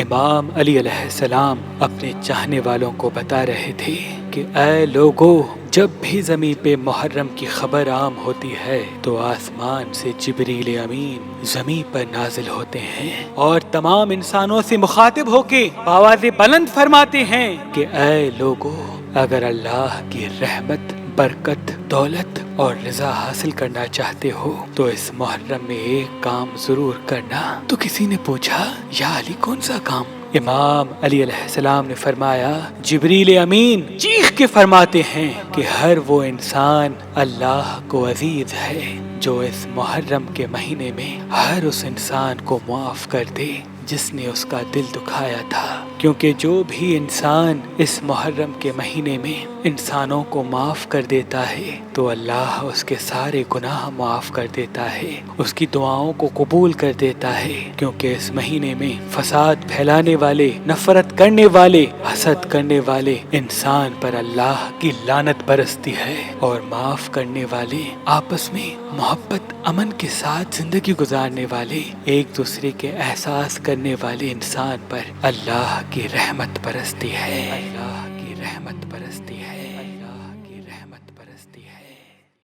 امام علی علیہ السلام اپنے چاہنے والوں کو بتا رہے تھے کہ اے لوگو، جب بھی زمین پہ محرم کی خبر عام ہوتی ہے تو آسمان سے جبریل امین زمین پر نازل ہوتے ہیں اور تمام انسانوں سے مخاطب ہو کے آواز بلند فرماتے ہیں کہ اے لوگو، اگر اللہ کی رحمت، برکت، دولت اور رضا حاصل کرنا چاہتے ہو تو اس محرم میں ایک کام ضرور کرنا۔ تو کسی نے پوچھا، یا علی کون سا کام؟ امام علی علیہ السلام نے فرمایا، جبریل امین چیخ کے فرماتے ہیں کہ ہر وہ انسان اللہ کو عزیز ہے جو اس محرم کے مہینے میں ہر اس انسان کو معاف کر دے جس نے اس کا دل دکھایا تھا، کیونکہ جو بھی انسان اس محرم کے مہینے میں انسانوں کو معاف کر دیتا ہے تو اللہ اس کے سارے گناہ معاف کر دیتا ہے، اس کی دعاؤں کو قبول کر دیتا ہے، کیونکہ اس مہینے میں فساد پھیلانے والے، نفرت کرنے والے، حسد کرنے والے انسان پر اللہ کی لعنت برستی ہے، اور معاف کرنے والے، آپس میں محبت امن کے ساتھ زندگی گزارنے والے، ایک دوسرے کے احساس کرنے والے انسان پر اللہ کی رحمت برستی ہے، اللہ کی رحمت برستی ہے۔